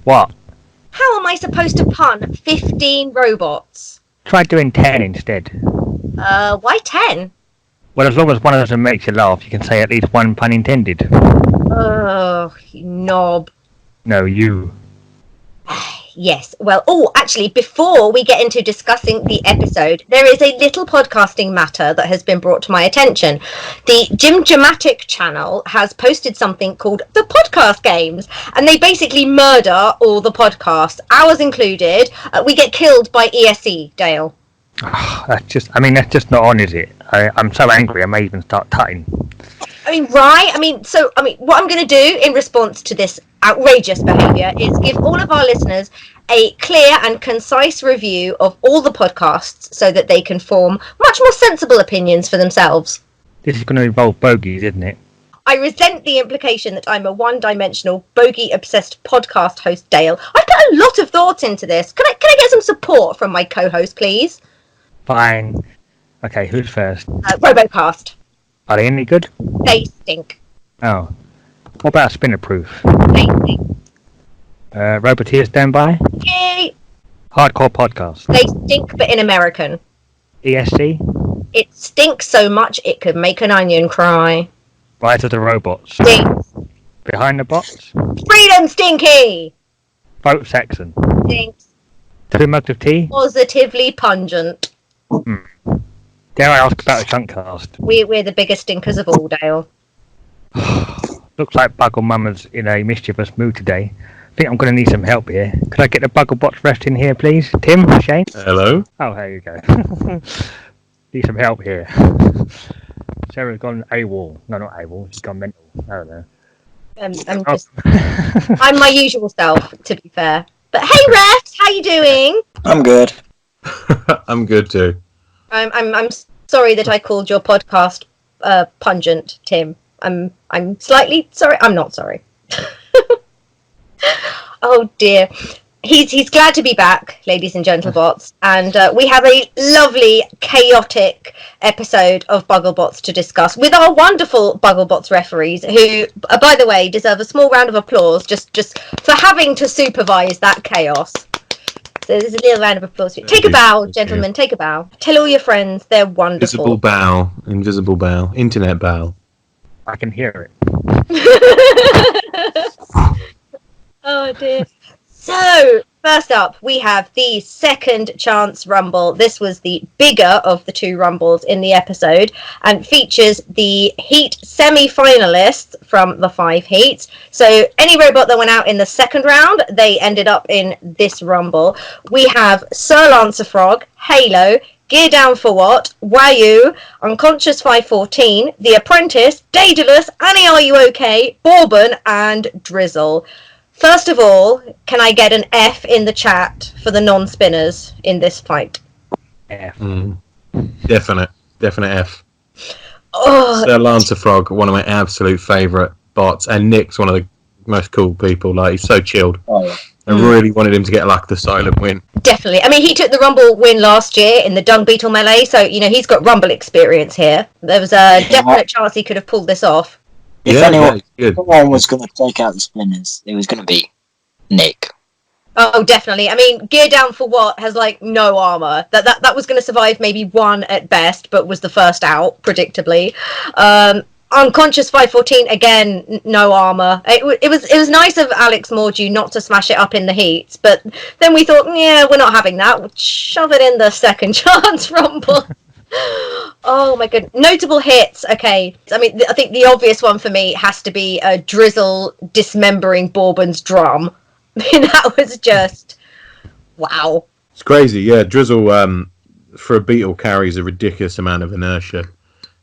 What? How am I supposed to pun 15 robots? Try doing 10 instead. Why 10? Well, as long as one of them makes you laugh, you can say at least one pun intended. Oh, you knob. No, you. Yes, well, actually, before we get into discussing the episode, there is a little podcasting matter that has been brought to my attention. The Jim Dramatic channel has posted something called the Podcast Games, and they basically murder all the podcasts, ours included. We get killed by ESC, Dale. That's just not on, is it? I'm so angry, I may even start tutting. Right? What I'm going to do in response to this outrageous behaviour is give all of our listeners a clear and concise review of all the podcasts so that they can form much more sensible opinions for themselves. This is going to involve bogies, isn't it? I resent the implication that I'm a one-dimensional, bogey-obsessed podcast host, Dale. I put a lot of thought into this. Can I get some support from my co-host, please? Fine. Okay, who's first? Robocast. Are they any good? They stink. Oh. What about Spinner Proof? They stink. Roboteer Standby? Yay! Hardcore Podcast? They stink, but in American. ESC? It stinks so much it could make an onion cry. Rise of the Robots? Stinks. Behind the Bots? Freedom, Stinky! Vote Saxon? Stinks. 2 mugs of tea? Positively pungent. Dare I ask about a Shuntcast? We're the biggest stinkers of all, Dale. Looks like Buggle Mama's in a mischievous mood today. I think I'm going to need some help here. Could I get the Bugglebots rest in here, please? Tim? Shane? Hello? Oh, there you go. Need some help here. Sarah's gone AWOL. No, not AWOL. She's gone mental. I don't know. I'm my usual self, to be fair. But hey, refs, how you doing? I'm good. I'm good too. I'm sorry that I called your podcast pungent, Tim. I'm slightly sorry. I'm not sorry. Oh dear. He's glad to be back, ladies and gentlemen, and we have a lovely, chaotic episode of Bugglebots to discuss with our wonderful Bugglebots referees, who, by the way, deserve a small round of applause just for having to supervise that chaos. So there's a little round of applause. Take a bow, gentlemen. Take a bow. Tell all your friends they're wonderful. Invisible bow, internet bow. I can hear it. Oh dear. So, first up, we have the second chance rumble. This was the bigger of the two rumbles in the episode and features the heat semi-finalists from the 5 heats. So, any robot that went out in the second round, they ended up in this rumble. We have Sir Lancerfrog, Halo, Gear Down for What, Wayu, Unconscious 514, The Apprentice, Daedalus, Annie Are You OK, Bourbon, and Drizzle. First of all, can I get an F in the chat for the non-spinners in this fight? F. Definite F. Oh, Sir Lancerfrog, one of my absolute favourite bots, and Nick's one of the most cool people. Like, he's so chilled. Oh, yeah. I really wanted him to get the silent win. definitely. I mean, he took the Rumble win last year in the Dung Beetle melee, so, he's got Rumble experience here. There was a definite chance he could have pulled this off. If good. anyone was going to take out the spinners, it was going to be Nick. Oh, definitely. I mean, Gear Down for What has, no armour. That was going to survive maybe one at best, but was the first out, predictably. Unconscious 514, again, no armour. It was nice of Alex Mordew not to smash it up in the heats, but then we thought, yeah, we're not having that. We'll shove it in the second chance rumble. Oh my goodness. Notable hits. Okay. I mean, I think the obvious one for me has to be Drizzle dismembering Bourbon's drum. I mean, that was just wow. It's crazy, yeah. Drizzle, for a beetle, carries a ridiculous amount of inertia.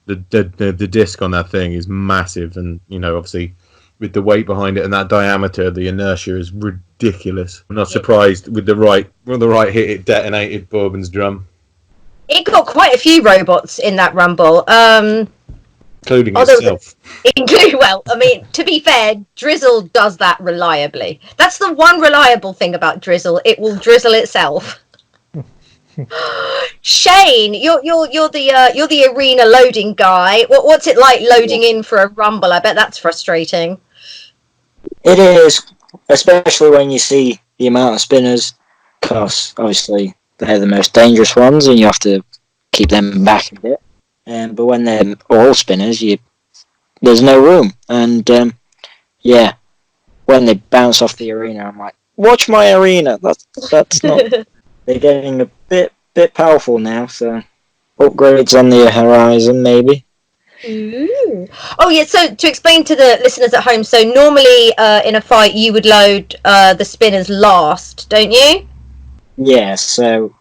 The disc on that thing is massive, and obviously with the weight behind it and that diameter, the inertia is ridiculous. I'm not surprised with the right hit, it detonated Bourbon's drum. It got quite a few robots in that rumble. Including itself. Well, I mean, to be fair, Drizzle does that reliably. That's the one reliable thing about Drizzle. It will drizzle itself. Shane, you're the arena loading guy. What's it like loading in for a rumble? I bet that's frustrating. It is especially when you see the amount of spinners, because obviously they're the most dangerous ones, and you have to keep them back a bit. But when they're all spinners, there's no room, and when they bounce off the arena, I'm like, watch my arena. That's not. They're getting a bit powerful now, so upgrades on the horizon, maybe. Ooh. Oh yeah, so to explain to the listeners at home, so normally in a fight you would load the spinners last, don't you? Yeah, so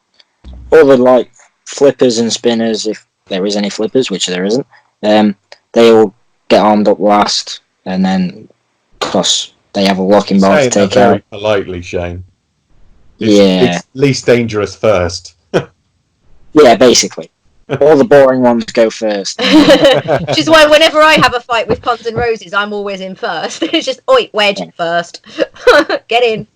all the flippers and spinners, if there is any flippers, which there isn't, they all get armed up last, and then because they have a locking bar to take very out. Politely, Shane. It's least dangerous first. Yeah, basically. All the boring ones go first. Which is why whenever I have a fight with Pons and Roses, I'm always in first. It's just, oi, wedge first. Get in.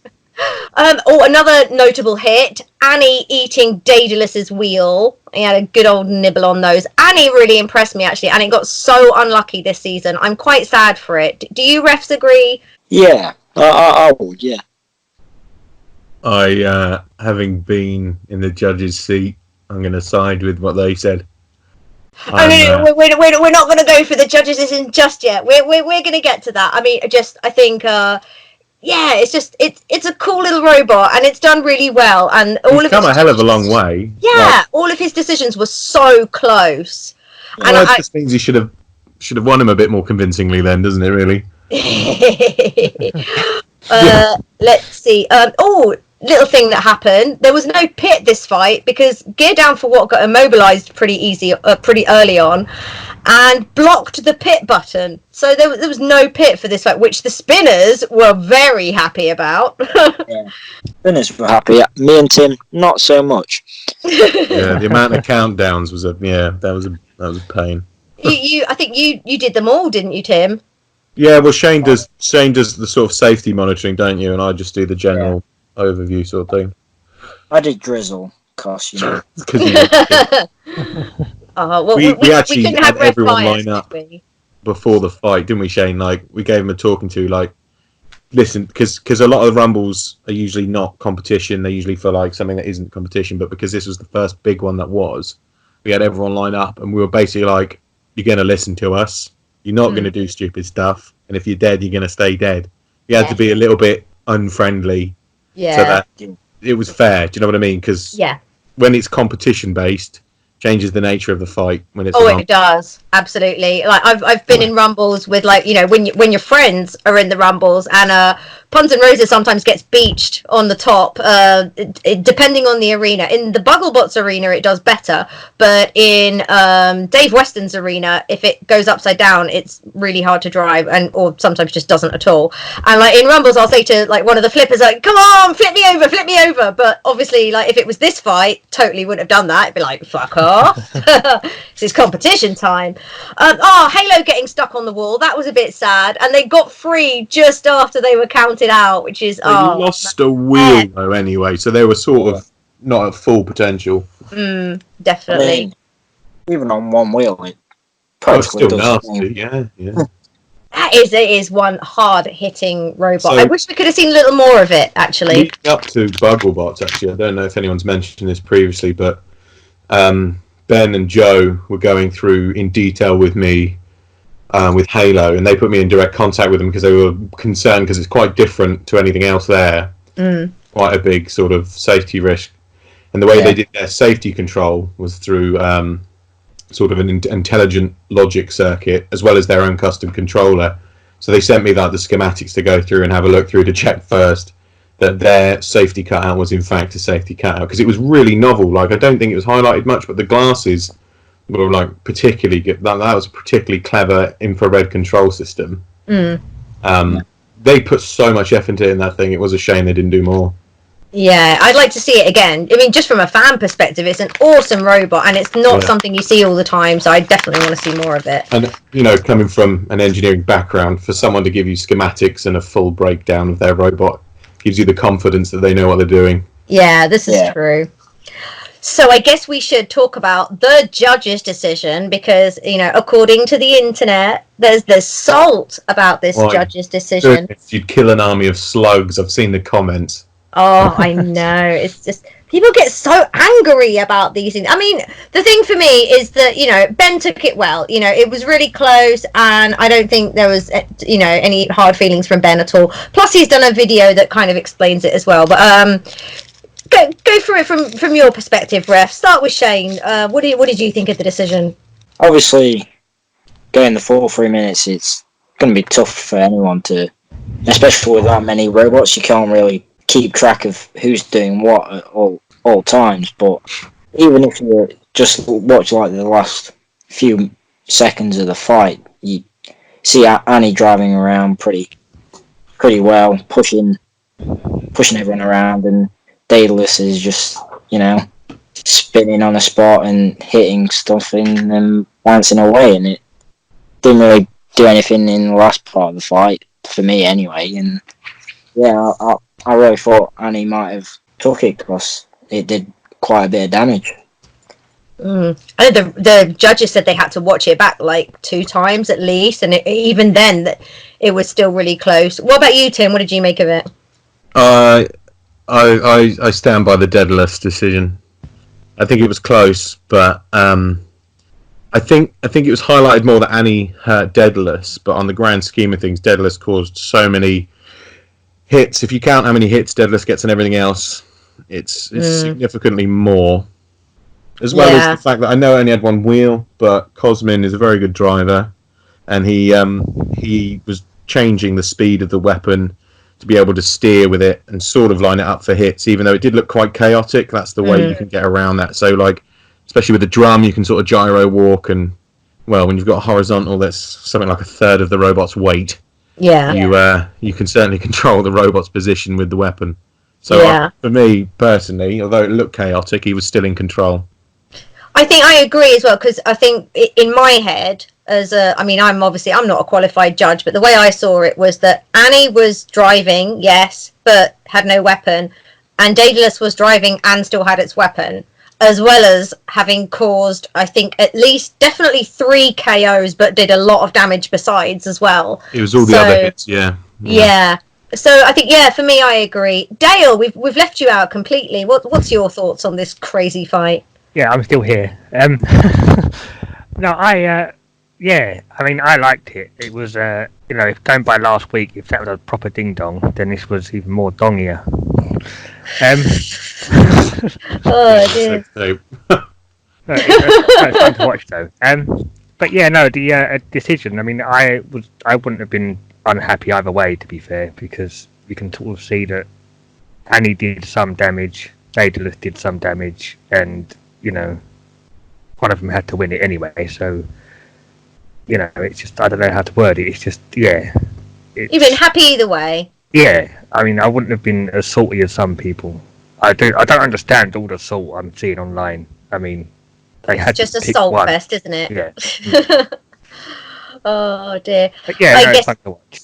Another notable hit, Annie eating Daedalus's wheel. He had a good old nibble on those. Annie really impressed me, actually, and it got so unlucky this season. I'm quite sad for it. Do you refs agree? Yeah, I would, yeah. Having been in the judge's seat, I'm going to side with what they said. No, we're not going to go for the judges isn't just yet. We're going to get to that. I mean, I think, it's a cool little robot, and it's done really well. And he's come a hell of a long way. Yeah, all of his decisions were so close. Yeah, and that just means he should have won him a bit more convincingly, then, doesn't it? Really. Let's see. Little thing that happened. There was no pit this fight because Gear Down for What got immobilized pretty early on, and blocked the pit button. So there was no pit for this fight, which the spinners were very happy about. Yeah, spinners were happy. Me and Tim, not so much. Yeah, the amount of countdowns was a pain. I think you did them all, didn't you, Tim? Yeah, well, Shane does the sort of safety monitoring, don't you? And I just do the general overview sort of thing. I did drizzle, cause you know. We actually had everyone line up before the fight, didn't we, Shane? Like, we gave him a talking to, listen, because a lot of rumbles are usually not competition. They usually feel like something that isn't competition, but because this was the first big one that was, we had everyone line up, and we were basically like, you're going to listen to us. You're not going to do stupid stuff. And if you're dead, you're going to stay dead. You had to be a little bit unfriendly so that it was fair. Do you know what I mean? Because when it's competition-based, changes the nature of the fight. When it's it does. Absolutely. Like, I've been in rumbles with, when your friends are in the rumbles, and Pons and Roses sometimes gets beached on the top, depending on the arena. In the Bugglebots arena, it does better, but in Dave Weston's arena, if it goes upside down, it's really hard to drive, or sometimes just doesn't at all. And in rumbles, I'll say to one of the flippers, come on, flip me over. But obviously, if it was this fight, totally wouldn't have done that. It'd be like, fuck off. This is competition time. Halo getting stuck on the wall, that was a bit sad, and they got free just after they were counted out, which is lost a wheel though anyway, so they were sort of not at full potential. Definitely. I mean, even on one wheel, it practically still nasty. Yeah. It is one hard hitting robot. So, I wish we could have seen a little more of it, actually. Leading up to Bugglebots, actually, I don't know if anyone's mentioned this previously, but Ben and Joe were going through in detail with me with Halo, and they put me in direct contact with them because they were concerned because it's quite different to anything else there. Quite a big sort of safety risk. And the way they did their safety control was through sort of an intelligent logic circuit, as well as their own custom controller. So they sent me the schematics to go through and have a look through to check first that their safety cutout was in fact a safety cutout, because it was really novel. I don't think it was highlighted much, but the glasses were particularly good. That was a particularly clever infrared control system. They put so much effort into it in that thing. It was a shame they didn't do more. Yeah, I'd like to see it again. I mean, just from a fan perspective, it's an awesome robot, and it's not something you see all the time, so I definitely want to see more of it. And, coming from an engineering background, for someone to give you schematics and a full breakdown of their robot gives you the confidence that they know what they're doing. Yeah, this is true. So I guess we should talk about the judge's decision because, according to the internet, there's salt about this My judge's decision. goodness, you'd kill an army of slugs. I've seen the comments. Oh, I know. It's just people get so angry about these things. I mean, the thing for me is that, Ben took it well. It was really close, and I don't think there was, any hard feelings from Ben at all. Plus, he's done a video that kind of explains it as well. But go through it from your perspective, Ref. Start with Shane. What did you think of the decision? Obviously, going the full 3 minutes, it's going to be tough for anyone to, especially with that many robots. You can't really keep track of who's doing what at all times. But even if you just watch like the last few seconds of the fight, you see Annie driving around pretty well, pushing everyone around, and Daedalus is just, spinning on a spot and hitting stuff and then bouncing away, and it didn't really do anything in the last part of the fight, for me anyway. And yeah, I really thought Annie might have took it because it did quite a bit of damage. I know the judges said they had to watch it back like 2 times at least, and even then it was still really close. What about you, Tim? What did you make of it? I stand by the Daedalus decision. I think it was close, but I think it was highlighted more that Annie hurt Daedalus, but on the grand scheme of things, Daedalus caused so many hits. If you count how many hits Daedalus gets and everything else, it's significantly more. As well as the fact that I know it only had one wheel, but Cosmin is a very good driver, and he was changing the speed of the weapon to be able to steer with it and sort of line it up for hits, even though it did look quite chaotic. That's the way you can get around that. So, like, especially with the drum, you can sort of gyro walk, and, well, when you've got a horizontal that's something like a third of the robot's weight, you can certainly control the robot's position with the weapon. So, for me, personally, although it looked chaotic, he was still in control. I think I agree as well, because I think in my head, I'm not a qualified judge, but the way I saw it was that Annie was driving, yes, but had no weapon, and Daedalus was driving and still had its weapon, as well as having caused, I think, definitely 3 KOs, but did a lot of damage besides as well. It was all the other hits, yeah. So I think, for me, I agree. Dale, we've left you out completely. What's your thoughts on this crazy fight? Yeah, I'm still here. No, I liked it. It was, if going by last week, if that was a proper ding dong, then this was even more dongier. Oh dear. It's fun to watch though. But yeah, no, the decision. I mean, I wouldn't have been unhappy either way, to be fair, because you can sort of see that Annie did some damage, Daedalus did some damage, and one of them had to win it anyway. So, it's just, I don't know how to word it. It's just, You've been happy either way. Yeah, I mean, I wouldn't have been as salty as some people. I don't understand all the salt I'm seeing online. I mean, they had just to a pick salt one. fest, isn't it? Yeah. Oh dear. But yeah, I guess it's fun to watch.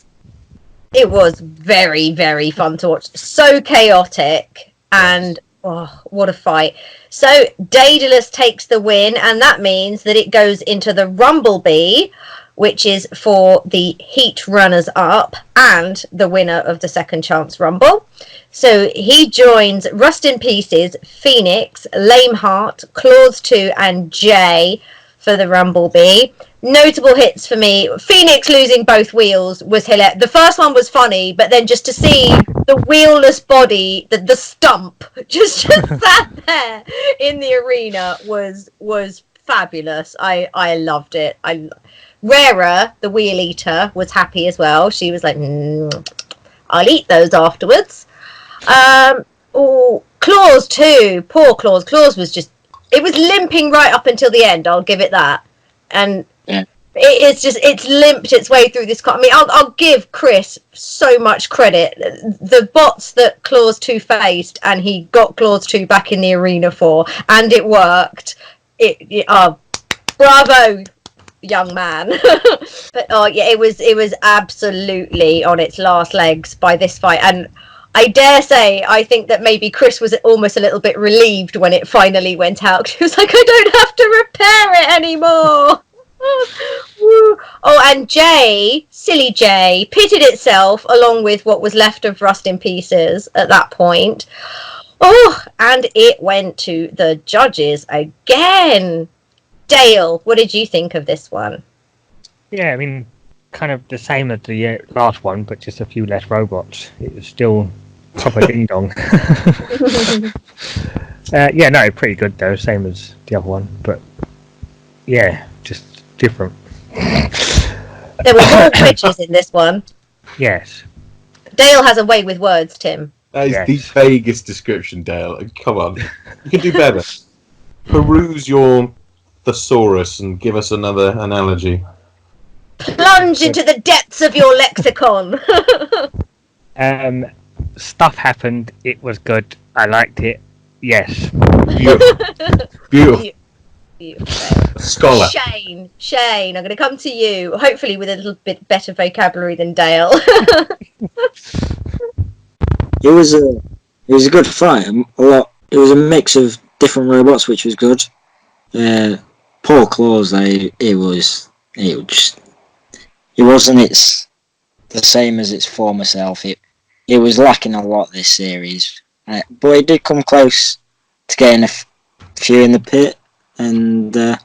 It was very, very fun to watch. So chaotic, and what a fight. So Daedalus takes the win, and that means that it goes into the Rumblebee, which is for the Heat runners-up and the winner of the Second Chance Rumble. So he joins Rust in Pieces, Phoenix, Lameheart, Claws 2 and Jay for the Rumblebee. Notable hits for me, Phoenix losing both wheels was hilarious. The first one was funny, but then just to see the wheelless body, the stump, just sat there in the arena was fabulous. I loved it. Rara, the wheel eater, was happy as well. She was like, I'll eat those afterwards. Claws too. Poor Claws. Claws was it was limping right up until the end. I'll give it that. And it's limped its way through this. I mean, I'll give Chris so much credit. The bots that Claws 2 faced, and he got Claws 2 back in the arena for, and it worked. Bravo, young man. But it was absolutely on its last legs by this fight, and I dare say, I think that maybe Chris was almost a little bit relieved when it finally went out. She was like, I don't have to repair it anymore. Woo. Oh, and Jay, silly Jay, pitted itself along with what was left of Rust in Pieces at that point. Oh, and it went to the judges again. Dale, what did you think of this one? Yeah, I mean, kind of the same as the last one, but just a few less robots. It was still proper ding dong. Yeah, no, pretty good though, same as the other one, but yeah, just different. There were more witches in this one. Yes. Dale has a way with words, Tim. That is Yes. the vaguest description, Dale. Come on. You can do better. Peruse your thesaurus and give us another analogy. Plunge into the depths of your lexicon. Stuff happened. It was good. I liked it. Yes. Beautiful. Beautiful. Beautiful. Scholar. Shane, I'm going to come to you, hopefully with a little bit better vocabulary than Dale. It was a good fight. It was a mix of different robots, which was good. Paul Claus, it wasn't the same as its former self. It was lacking a lot this series, but it did come close to getting a few in the pit, and it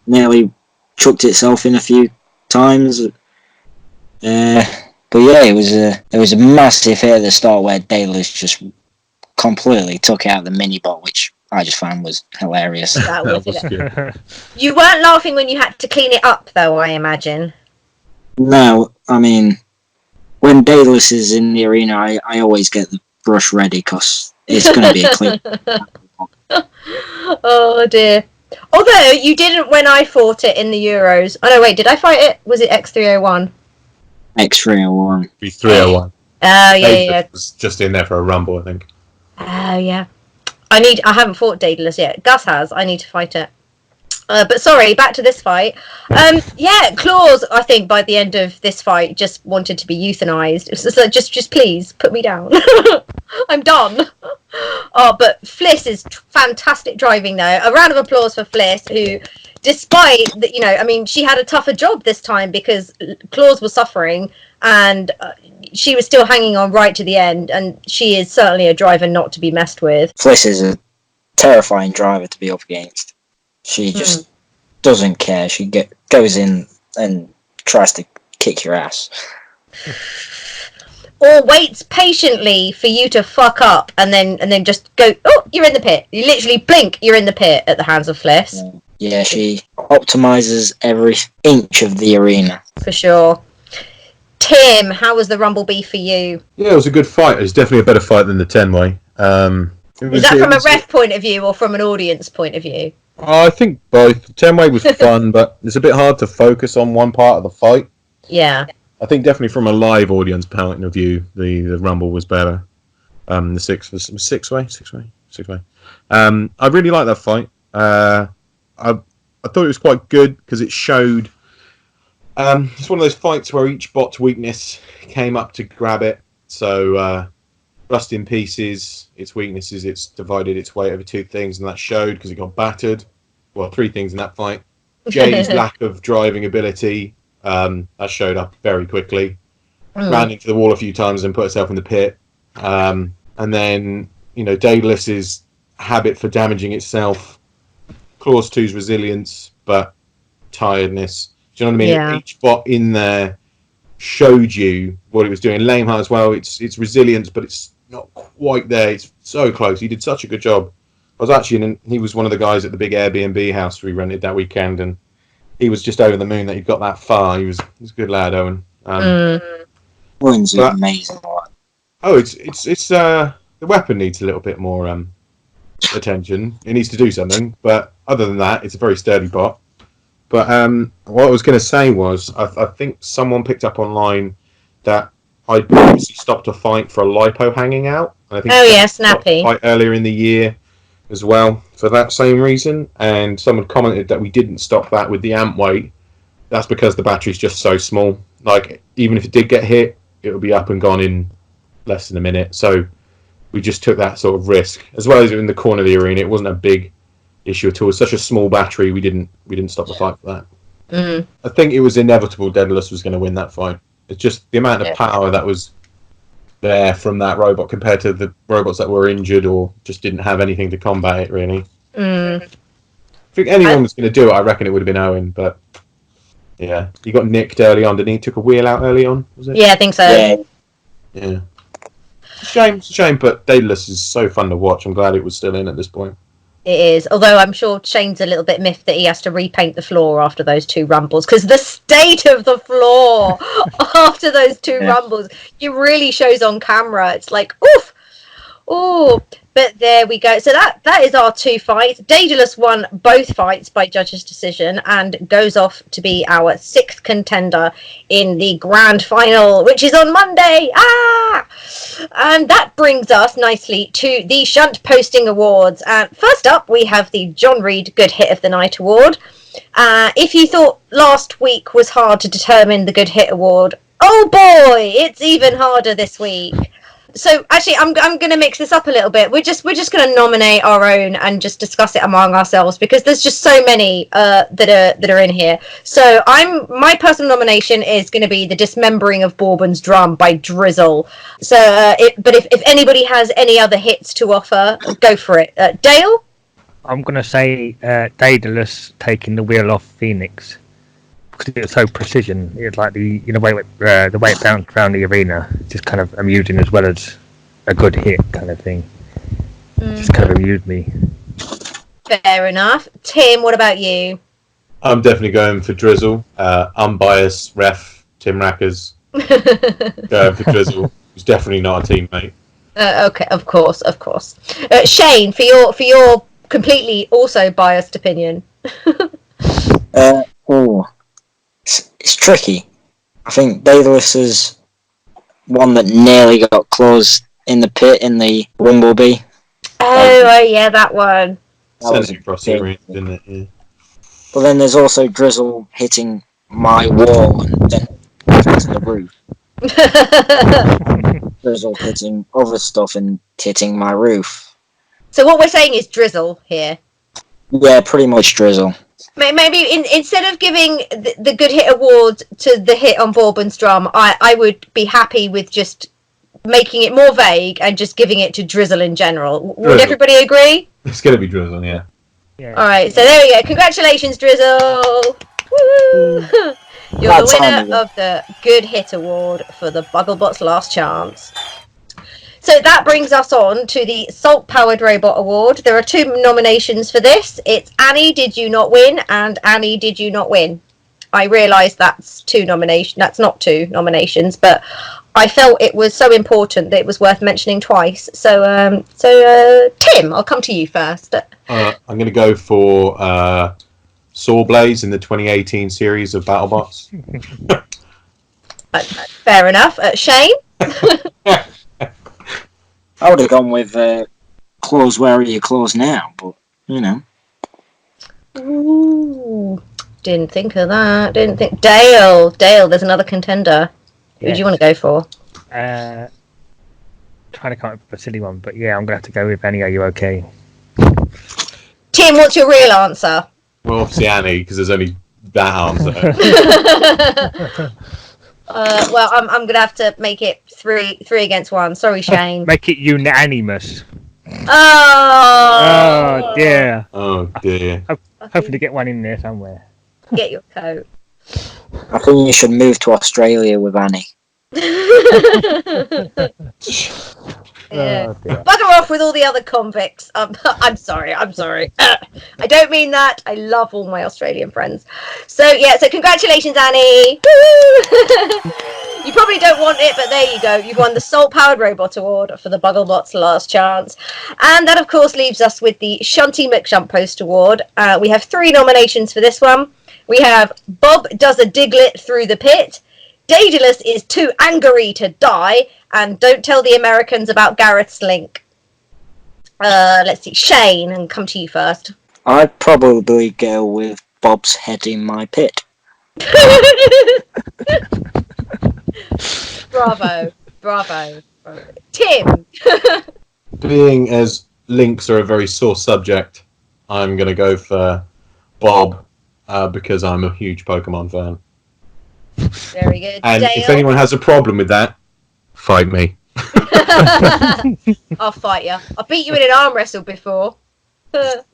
nearly chucked itself in a few times. But yeah, it was a massive hit at the start where Daedalus just completely took out the mini-bot, which I just found was hilarious. That was good. You weren't laughing when you had to clean it up, though, I imagine. No, I mean, when Daedalus is in the arena, I always get the brush ready because it's going to be a clean. Oh dear. Although you didn't when I fought it in the Euros. Oh no, wait, did I fight it? Was it X301? X301. Be 301. Oh yeah. Was just in there for a rumble, I think. Oh yeah. I haven't fought Daedalus yet. Gus has. I need to fight it. But sorry, back to this fight. Yeah, Claus, I think by the end of this fight just wanted to be euthanized. It's just like, just please put me down. I'm done. Oh, but Fliss is fantastic driving though. A round of applause for Fliss, who, despite that, I mean, she had a tougher job this time because Claus was suffering and she was still hanging on right to the end. And she is certainly a driver not to be messed with. Fliss is a terrifying driver to be up against. She just doesn't care. She goes in and tries to kick your ass. Or waits patiently for you to fuck up and then just go, oh, you're in the pit. You literally blink, you're in the pit at the hands of Fliss. Yeah, she optimizes every inch of the arena. For sure. Tim, how was the Rumble B for you? Yeah, it was a good fight. It was definitely a better fight than the 10-way. Is that from a ref point of view or from an audience point of view? I think both. 10-way was fun, but it's a bit hard to focus on one part of the fight. Yeah. I think definitely from a live audience point of view, the Rumble was better. The six-way. I really liked that fight. I thought it was quite good because it showed. It's one of those fights where each bot's weakness came up to grab it. So Rust in Pieces, its weaknesses, it's divided its weight over two things, and that showed because it got battered. Well, three things in that fight. Jay's lack of driving ability, that showed up very quickly. Ran into the wall a few times and put herself in the pit. And then, Daedalus's habit for damaging itself. Clause 2's resilience, but tiredness. Do you know what I mean? Yeah. Each bot in there showed you what it was doing. Lameheart as well, it's resilience, but it's not quite there. It's so close. He did such a good job. I was actually he was one of the guys at the big Airbnb house we rented that weekend, and he was just over the moon that he'd got that far. He was a good lad, Owen. Owen's an amazing lad. Oh, it's the weapon needs a little bit more attention. It needs to do something, but other than that, it's a very sturdy bot. But what I was going to say was, I think someone picked up online that I previously stopped a fight for a lipo hanging out. And I think Snappy. Fight earlier in the year as well for that same reason. And someone commented that we didn't stop that with the amp weight. That's because the battery's just so small. Like, even if it did get hit, it would be up and gone in less than a minute. So we just took that sort of risk, as well as in the corner of the arena. It wasn't a big issue at all. It's such a small battery. We didn't stop the fight for that. I think it was inevitable Daedalus was going to win that fight. It's just the amount of power that was there from that robot compared to the robots that were injured or just didn't have anything to combat it, really. If anyone was going to do it, I reckon it would have been Owen, but yeah, he got nicked early on, didn't he? Took a wheel out early on, was it? Yeah, I think so. Yeah. It's a shame, but Daedalus is so fun to watch. I'm glad it was still in at this point. It is, although I'm sure Shane's a little bit miffed that he has to repaint the floor after those 2 rumbles, because the state of the floor after those 2 rumbles, it really shows on camera. It's like, oof! Oh, but there we go. So that is our 2 fights. Daedalus won both fights by judges' decision and goes off to be our 6th contender in the grand final, which is on Monday. And that brings us nicely to the Shunt Posting Awards. First up, we have the John Reed Good Hit of the Night Award. If you thought last week was hard to determine the Good Hit Award, oh boy, it's even harder this week. So actually, I'm going to mix this up a little bit. We're just going to nominate our own and just discuss it among ourselves because there's just so many that are in here. So my personal nomination is going to be The Dismembering of Bourbon's Drum by Drizzle. So, but if anybody has any other hits to offer, go for it. Dale? I'm going to say Daedalus taking the wheel off Phoenix. Because it's so precision, it's like the way it bounced around the arena, just kind of amusing as well as a good hit kind of thing. Just kind of amused me. Fair enough. Tim, what about you? I'm definitely going for Drizzle. Unbiased ref Tim Rackers going for Drizzle. Who's definitely not a teammate. Okay, of course. Shane, for your completely also biased opinion. It's tricky. I think Daedalus is one that nearly got closed in the pit in the Bumblebee. Oh yeah, that one. Sent it across the arena, didn't it? Yeah. But then there's also Drizzle hitting my wall and then hitting the roof. Drizzle hitting other stuff and hitting my roof. So what we're saying is Drizzle here. Yeah, pretty much Drizzle. Maybe instead of giving the Good Hit Award to the hit on Bourbon's Drum, I would be happy with just making it more vague and just giving it to Drizzle in general. Would everybody agree? It's going to be Drizzle, yeah. All right, so there we go. Congratulations, Drizzle! Woo! You're the winner of the Good Hit Award for the Bugglebots Last Chance. So that brings us on to the Salt Powered Robot Award. There are 2 nominations for this. It's Annie, Did You Not Win? And Annie, Did You Not Win? I realise that's 2 nominations. That's not 2 nominations, but I felt it was so important that it was worth mentioning twice. So, Tim, I'll come to you first. I'm going to go for Sawblaze in the 2018 series of BattleBots. Fair enough. Shane? I would have gone with Close Where Are You Close Now, but, you know. Ooh, didn't think of that. Dale, there's another contender. Who do you want to go for? Trying to come up with a silly one, but yeah, I'm going to have to go with Annie, Are You Okay? Tim, what's your real answer? Well, obviously Annie, because there's only that answer. Well, I'm going to have to make it three against one. Sorry, Shane. Make it unanimous. Oh dear. Oh dear. Hoping to get one in there somewhere. Get your coat. I think you should move to Australia with Annie. Yeah. Bugger off with all the other convicts. I'm sorry. I don't mean that. I love all my Australian friends. So congratulations, Annie. You probably don't want it, but there you go. You've won the Salt Powered Robot Award for the Bugglebots Last Chance. And that, of course, leaves us with the Shunty McShuntpost Award. We have 3 nominations for this one. We have Bob Does a Diglet Through the Pit, Daedalus Is Too Angry to Die, and Don't Tell the Americans About Gareth's Link. Let's see, Shane, and come to you first. I'd probably go with Bob's Head in My Pit. Bravo. Tim. Being as links are a very sore subject, I'm going to go for Bob because I'm a huge Pokemon fan. Very good. And Dale. if anyone has a problem with that, fight me. I'll fight you. I beat you in an arm wrestle before. Of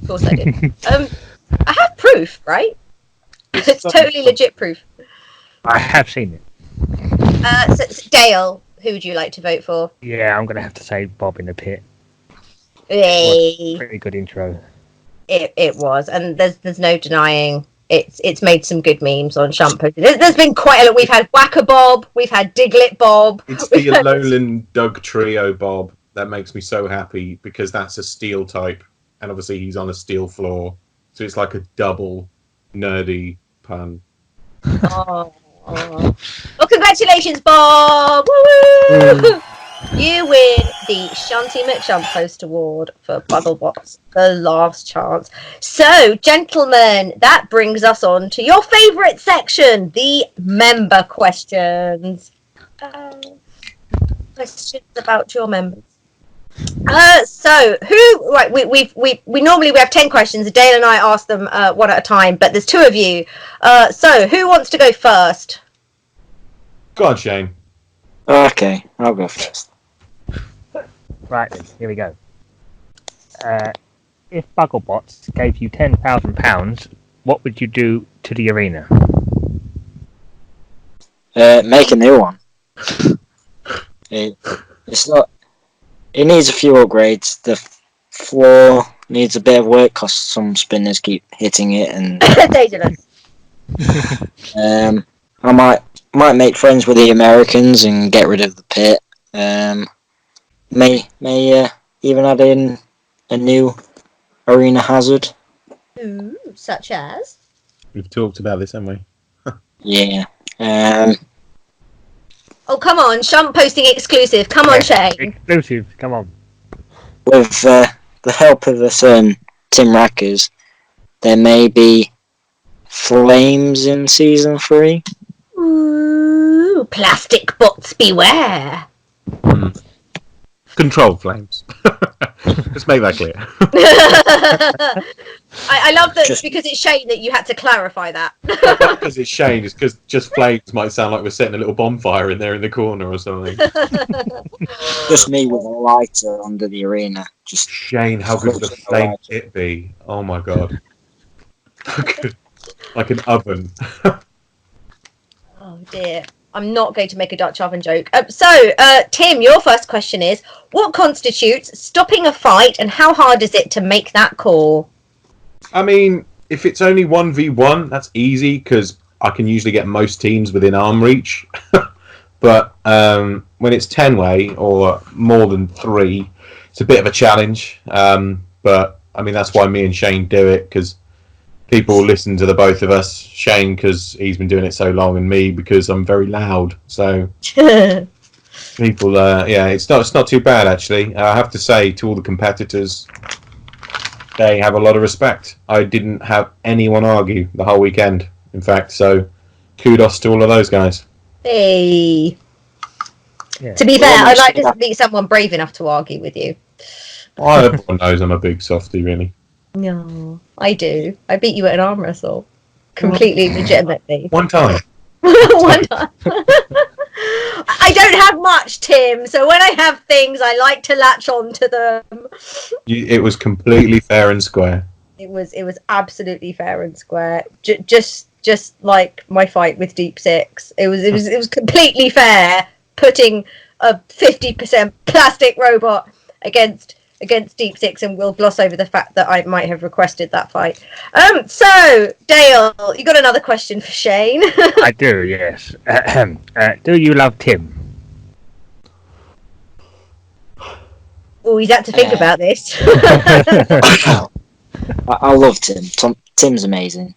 course I did. I have proof, right? It's totally legit proof. I have seen it. So, Dale, who would you like to vote for? Yeah, I'm going to have to say Bob in the Pit. Yay. Pretty good intro. It was, and there's no denying it's made some good memes on Shunt. There's been quite a lot. We've had Whacker Bob, we've had Diglett Bob. It's the Alolan Doug Trio Bob that makes me so happy because that's a steel type, and obviously he's on a steel floor, so it's like a double nerdy pun. Oh. Well, congratulations, Bob! Woo! You win the Shunty McShuntpost Award for Bugglebots, The Last Chance. So, gentlemen, that brings us on to your favourite section, the member questions. Questions about your members. So who? Right, we normally have 10 questions. Dale and I ask them one at a time, but there's 2 of you. So who wants to go first? Go on, Shane. Okay, I'll go first. Right then, here we go. If Bugglebots gave you £10,000, what would you do to the arena? Make a new one. It's not. It needs a few upgrades. The floor needs a bit of work because some spinners keep hitting it, and I might make friends with the Americans and get rid of the pit. May even add in a new arena hazard. Ooh, such as? We've talked about this, haven't we? Yeah. Oh, come on, Shunt posting exclusive. Come on, Shane. Exclusive, come on. With the help of a certain Tim Rackers, there may be flames in season 3. Ooh, plastic bots beware. Controlled flames. Let's make that clear. I love that because it's Shane that you had to clarify that. Not because it's Shane, it's because just flames might sound like we're setting a little bonfire in there in the corner or something. Just me with a lighter under the arena. Just Shane, how good would a flame it be? Oh my god. Like an oven. Oh dear. I'm not going to make a Dutch oven joke. So, Tim, your first question is, what constitutes stopping a fight and how hard is it to make that call? I mean, if it's only 1v1, that's easy because I can usually get most teams within arm reach. But when it's 10-way or more than 3, it's a bit of a challenge. But, I mean, that's why me and Shane do it because people listen to the both of us. Shane because he's been doing it so long, and me because I'm very loud. So people, it's not too bad actually. I have to say to all the competitors, they have a lot of respect. I didn't have anyone argue the whole weekend, in fact. So kudos to all of those guys. Hey. Yeah. To be fair, I'd like to meet someone brave enough to argue with you. Well, everyone knows I'm a big softie, really. No, I do. I beat you at an arm wrestle. Completely legitimately. One time. One time. I don't have much, Tim, so when I have things, I like to latch on to them. It was completely fair and square. It was absolutely fair and square. Just like my fight with Deep Six. It was completely fair. Putting a 50% plastic robot against Deep Six, and we'll gloss over the fact that I might have requested that fight. So, Dale, you got another question for Shane? I do, yes. Do you love Tim? Oh, he's had to think about this. I love Tim. Tim's amazing.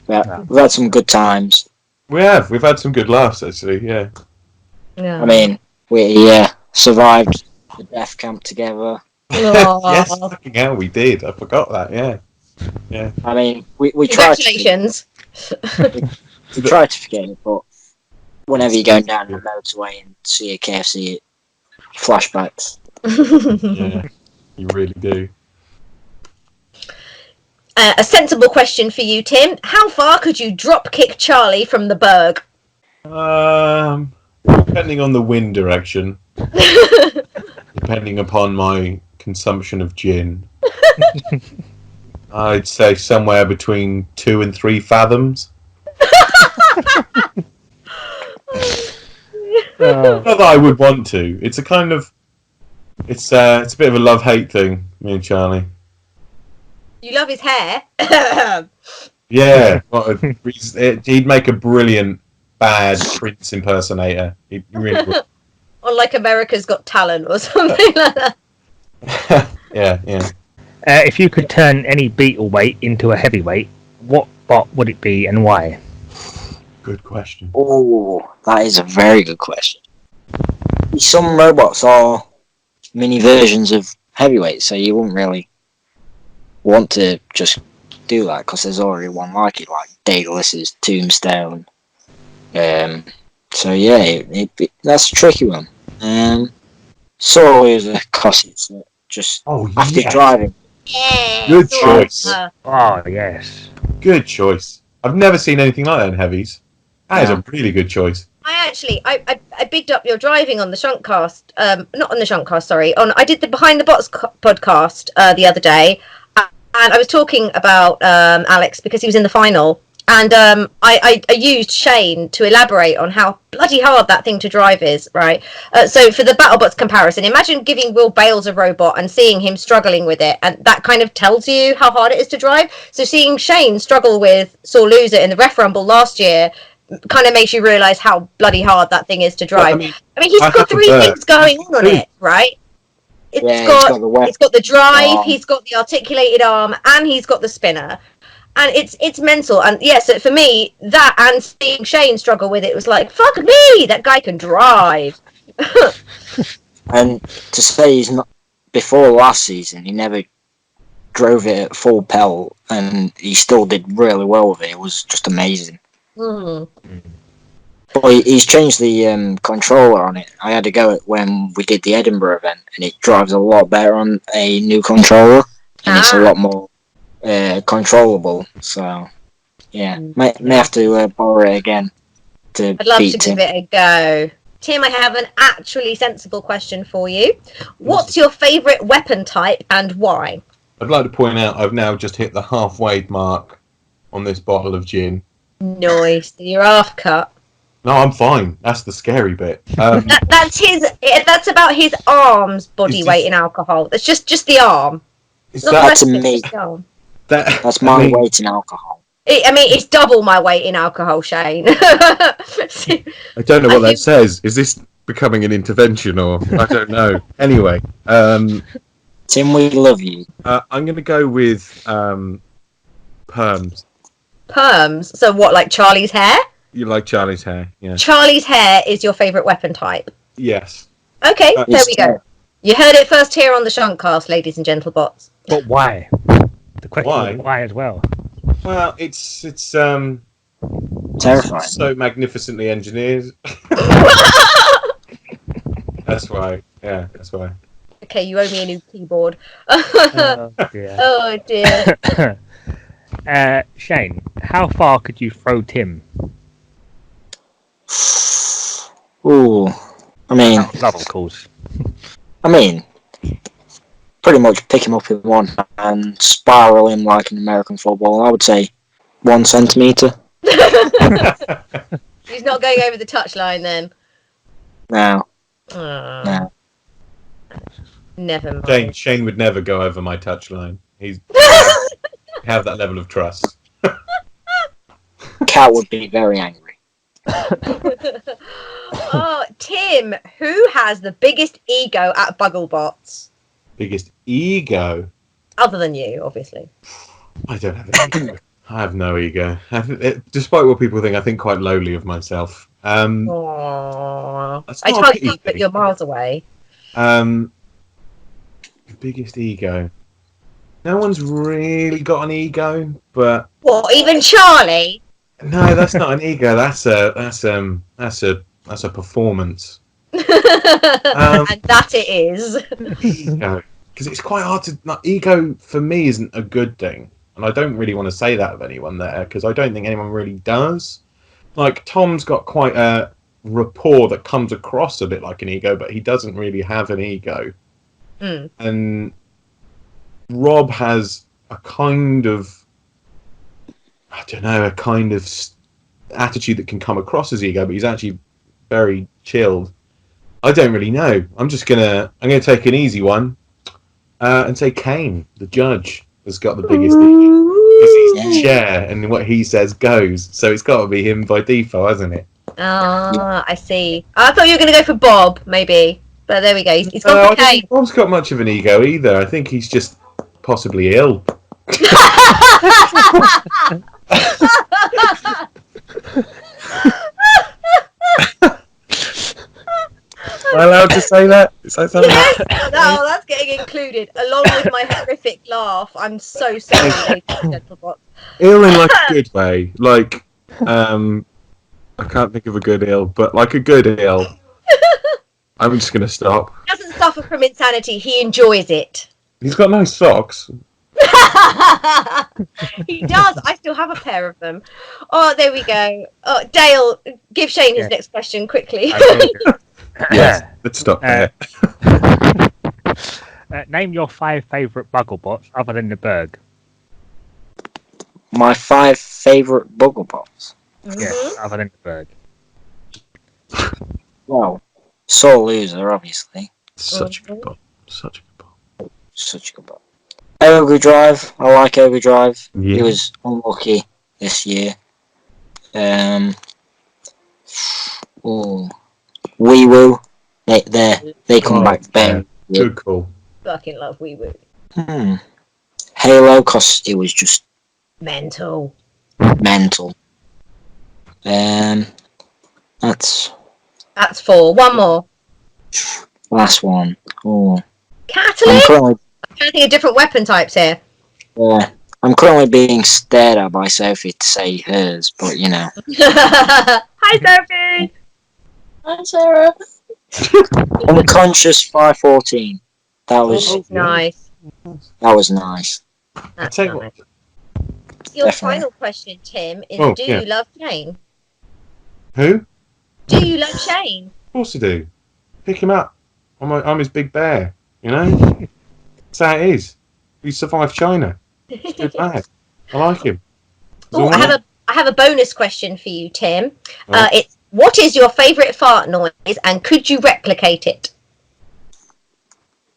We've had some good times. We have. We've had some good laughs, actually, yeah. Yeah. I mean, we survived the death camp together. Yes, fucking hell, we did. I forgot that, yeah. I mean, we tried to... Congratulations. We tried to forget it, but whenever you're going down the motorway and see a KFC, flashbacks. Yeah, you really do. A sensible question for you, Tim. How far could you drop kick Charlie from the Berg? Depending on the wind direction, depending upon my consumption of gin, I'd say somewhere between 2 and 3 fathoms. Not that I would want to. It's a kind of, it's a bit of a love-hate thing, me and Charlie. You love his hair. Yeah, he'd make a brilliant bad Prince impersonator. He really would. Or like America's Got Talent or something like that. Yeah. If you could turn any Beetle weight into a heavyweight, what bot would it be and why? Good question. Oh, that is a very good question. Some robots are mini versions of heavyweights, so you wouldn't really want to just do that because there's already one like it, like Daedelus's Tombstone. So yeah, that's a tricky one. Sawyer is a Cosset, so just after driving. Yeah. Good choice. Oh, yes. Good choice. I've never seen anything like that in heavies. That is a really good choice. I bigged up your driving on the Shuntcast. Not on the Shuntcast, sorry. I did the Behind the Bots podcast the other day, and I was talking about Alex because he was in the final. And I used Shane to elaborate on how bloody hard that thing to drive is, right? So for the BattleBots comparison, imagine giving Will Bales a robot and seeing him struggling with it, and that kind of tells you how hard it is to drive. So seeing Shane struggle with Sore Loser in the Ref Rumble last year kind of makes you realise how bloody hard that thing is to drive. Well, I mean, he's got 3 things going on it, right? It's got the drive, he's got the articulated arm, and he's got the spinner. And it's mental. And yes, for me, that and seeing Shane struggle with it was like, fuck me, that guy can drive. And to say he's not, before last season, he never drove it at full pelt, and he still did really well with it. It was just amazing. Mm. But he's changed the controller on it. I had to go when we did the Edinburgh event, and it drives a lot better on a new controller, and it's a lot more controllable. So yeah, may have to borrow it again to I'd love beat to Tim. give it a go. Tim, I have an actually sensible question for you. What's your favourite weapon type and why? I'd like to point out I've now just hit the halfway mark on this bottle of gin. Nice. You're half cut. No, I'm fine. That's the scary bit. That's about his arm's body weight in alcohol. It's just the arm. That's me. That's my weight. weight in alcohol. It's double my weight in alcohol, Shane. I don't know what that says. Is this becoming an intervention or I don't know. Anyway, Tim, we love you. I'm going to go with perms. Perms? So what, like Charlie's hair? You like Charlie's hair, yeah. Charlie's hair is your favourite weapon type? Yes. Okay, there we go. You heard it first here on the Shuntcast, ladies and gentlebots. But why? The question is why as well. Well, it's terrifying. So magnificently engineered. That's why. Yeah, that's why. Okay, you owe me a new keyboard. Oh dear. Oh dear. Shane, how far could you throw Tim? Ooh, I mean, Love, of course. Pretty much pick him up in one and spiral him like an American football. I would say 1 centimetre. He's not going over the touchline then. No. No. Never mind. Shane would never go over my touchline. He's have that level of trust. Cat would be very angry. Oh, Tim, who has the biggest ego at Bugglebots? Biggest ego? Other than you, obviously. I don't have an ego. I have no ego. Despite what people think, I think quite lowly of myself. Aww. I can't think, but you're miles away. The biggest ego. No one's really got an ego, but what? Even Charlie? no, that's not an ego. That's a That's a performance. And that it is. Ego, because it's quite hard to. Like, ego for me isn't a good thing, and I don't really want to say that of anyone there because I don't think anyone really does. Like Tom's got quite a rapport that comes across a bit like an ego, but he doesn't really have an ego. And Rob has a kind of, I don't know, a kind of attitude that can come across as ego, but he's actually very chilled. I don't really know. I'm gonna take an easy one and say Kane, the judge, has got the biggest ego. Because he's the chair, and what he says goes. So it's got to be him by default, hasn't it? Ah, I see. I thought you were going to go for Bob, maybe. But there we go. He's gone for I don't Kane. think Bob's got much of an ego either. I think he's just possibly ill. Am I allowed to say that? Is that something? No, that's getting included, along with my horrific laugh. I'm so sorry, ladies and gentlemen. Ill in like a good way. Like, I can't think of a good ill, but like a good ill. I'm just going to stop. He doesn't suffer from insanity, he enjoys it. He's got nice socks. He does. I still have a pair of them. Oh, there we go. Oh, Dale, give Shane his next question quickly. Yes, let's stop there. Name your 5 favourite Bugglebots other than the Berg. My 5 favourite Bugglebots. Yes, other than the Berg. Well, Sore Loser, obviously. Such a good bot. Such a good bot. Such a good bot. Overdrive. I like Overdrive. Yeah. He was unlucky this year. Wee Woo. They come back very good call. Fucking love Wee Woo. Halo, cause it was just mental. That's 4. One more. last one. Oh, Catalyst? I'm trying to think of different weapon types here. Yeah, I'm currently being stared at by Sophie to say hers, but you know. Hi, Sophie. Hi, Sarah. Unconscious 514. That was nice. That was nice. That's tell you nice. what. Your Definitely. final question, Tim, is Oh, do yeah. you love Shane? Who? Do you love Shane? Of course I do. Pick him up. I'm his big bear. You know. That's how it is. He survived China. It's good lad. I like him. He's Oh, all I right. have a bonus question for you, Tim. Oh. It's what is your favourite fart noise, and could you replicate it?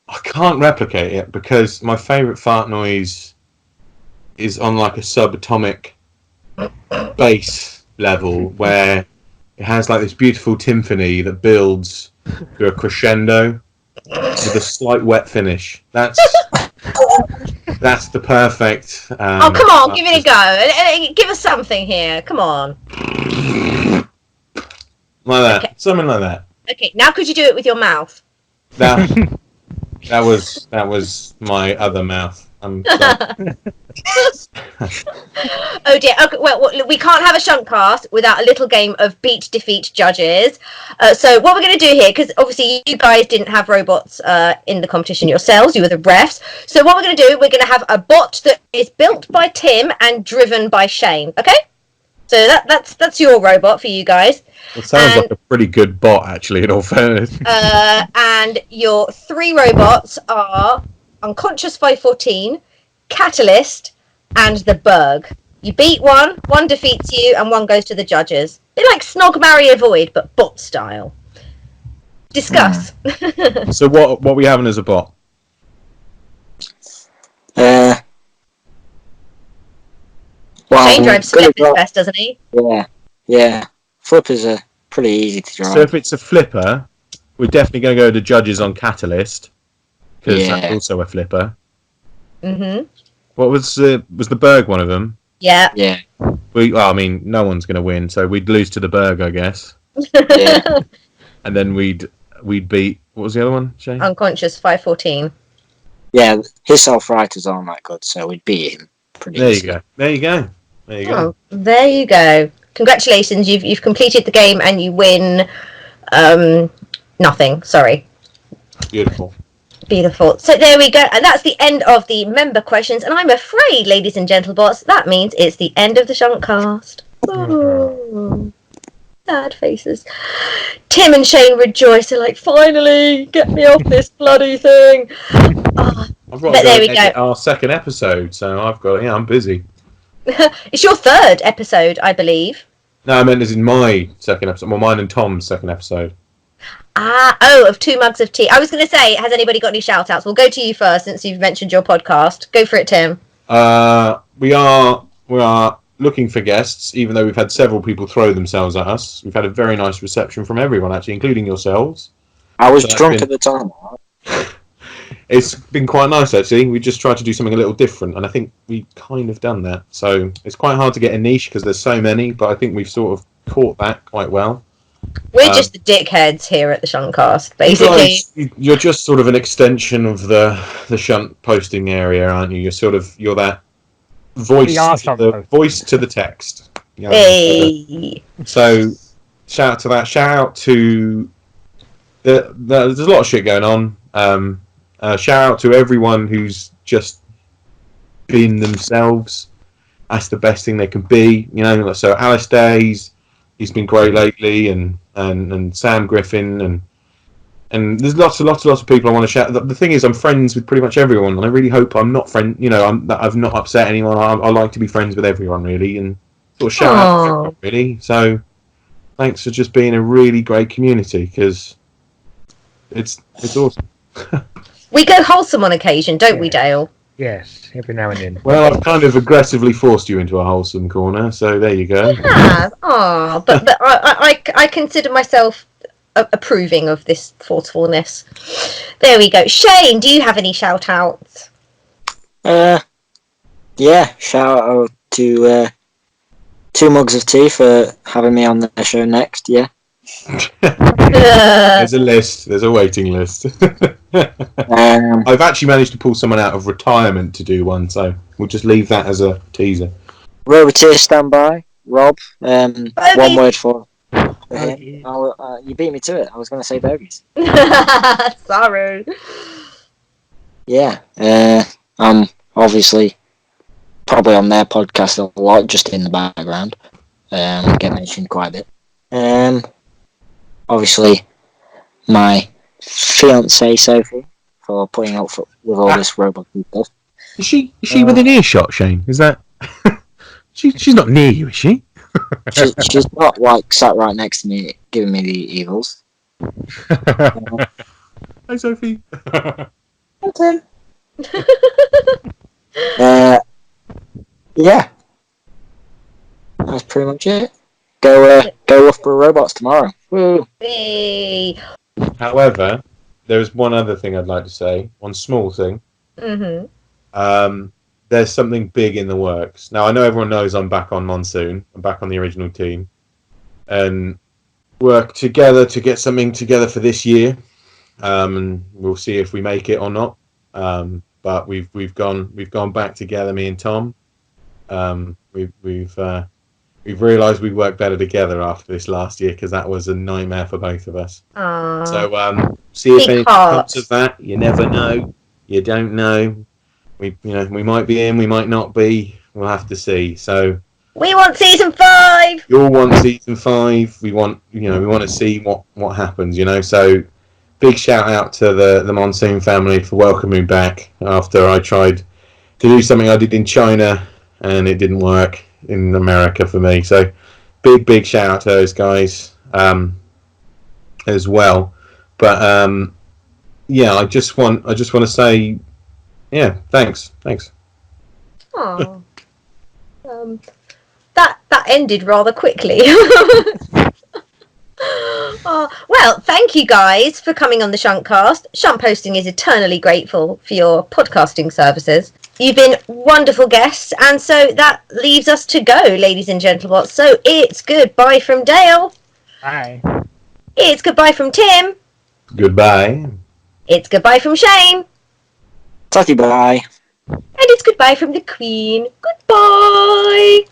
I can't replicate it because my favourite fart noise is on like a subatomic bass level where it has like this beautiful timpani that builds to a crescendo with a slight wet finish. That's the perfect. Oh, come on, give it a go. Give us something here. Come on. Like that, Okay. something like that. Okay, now could you do it with your mouth? That was my other mouth. I'm sorry. Oh dear. Okay, well, we can't have a Shuntcast without a little game of beat defeat judges. So what we're going to do here, because obviously you guys didn't have robots in the competition yourselves, you were the refs. So what we're going to do, we're going to have a bot that is built by Tim and driven by Shane. Okay? So that's your robot for you guys. It sounds like a pretty good bot, actually, in all fairness. And your 3 robots are Unconscious 514, Catalyst, and the Berg. You beat one defeats you, and one goes to the judges. They're like Snog, Marry, Avoid, but bot style. Discuss. So what are we having as a bot? Well, Shane drives I'm gonna Flippers best, doesn't he? Yeah. Flippers are pretty easy to drive. So if it's a flipper, we're definitely going to go to the judges on Catalyst because Yeah. that's also a flipper. Mm-hmm. What was the Berg one of them? Yeah. Yeah. I mean, no one's going to win, so we'd lose to the Berg, I guess, Yeah. and then we'd beat. What was the other one, Shane? Unconscious 514. Yeah, his self-writers aren't that good, so we'd beat him pretty There you easily. go. There you go. There you go. Oh, there you go. Congratulations, you've completed the game and you win Nothing. Sorry. Beautiful. Beautiful. So there we go. And that's the end of the member questions. And I'm afraid, ladies and gentlebots, that means it's the end of the Shuntcast. Oh, sad faces. Tim and Shane rejoice. They're like, finally, get me off this bloody thing. Oh, I've got but to there go we and edit go. our second episode, so I'm busy. It's your third episode, I believe. No, I meant as in my second episode. Well, mine and Tom's second episode. Of 2 mugs of tea. I was going to say, has anybody got any shout outs? We'll go to you first since you've mentioned your podcast. Go for it, Tim. We are looking for guests, even though we've had several people throw themselves at us. We've had a very nice reception from everyone, actually, including yourselves. I was drunk at the time. It's been quite nice, actually. We just tried to do something a little different, and I think we've kind of done that. So it's quite hard to get a niche because there's so many, but I think we've sort of caught that quite well. We're just the dickheads here at the Shuntcast, basically. You're just sort of an extension of the Shunt posting area, aren't you? You're that voice to the text. Hey. So shout out to that. Shout out to there's a lot of shit going on. Shout out to everyone who's just been themselves. That's the best thing they can be, you know. So Alistair, he's been great lately, and Sam Griffin, and there's lots of people I want to shout. The thing is, I'm friends with pretty much everyone, and I really hope I'm not that I've not upset anyone. I like to be friends with everyone, really, and sort of shout out to everyone, really. So thanks for just being a really great community, because it's awesome. We go wholesome on occasion, don't we, Dale? Yes, every now and then. Well, I've kind of aggressively forced you into a wholesome corner, so there you go. But I consider myself approving of this forcefulness. There we go. Shane, do you have any shout outs? Yeah, shout out to 2 mugs of tea for having me on the show next, yeah. There's a list. There's a waiting list. I've actually managed to pull someone out of retirement to do one, so we'll just leave that as a teaser. Roboteer standby. Rob. One word for him. You beat me to it. I was going to say bogies. Sorry. Yeah. I'm obviously probably on their podcast a lot, just in the background. Get mentioned quite a bit. Obviously, my fiancée Sophie for putting up with all this robot stuff. Is she within earshot, Shane? Is that she's not near you, is she? she's not like sat right next to me, giving me the evils. Hi, Sophie. Okay. Yeah, that's pretty much it. Go Loughborough Robots tomorrow. Woo. Hey. However, there's one other thing I'd like to say. One small thing. Mm-hmm. There's something big in the works. Now, I know everyone knows I'm back on Monsoon. I'm back on the original team. And work together to get something together for this year. And we'll see if we make it or not. But we've gone back together, me and Tom. We've realised we work better together after this last year, because that was a nightmare for both of us. Aww. So see if anything comes of that. You never know. You don't know. We might be in, we might not be. We'll have to see. So we want season 5. You all want season 5. We want to see what happens. So big shout out to the Monsoon family for welcoming me back after I tried to do something I did in China and it didn't work in America for me. So big shout out to those guys as well. But I just want to say thanks. Oh. That ended rather quickly. Well, thank you guys for coming on the Shuntcast. Shunt Posting is eternally grateful for your podcasting services. You've been wonderful guests, and so that leaves us to go, ladies and gentlemen. So it's goodbye from Dale. Bye. It's goodbye from Tim. Goodbye. It's goodbye from Shane. Talkie bye. And it's goodbye from the Queen. Goodbye.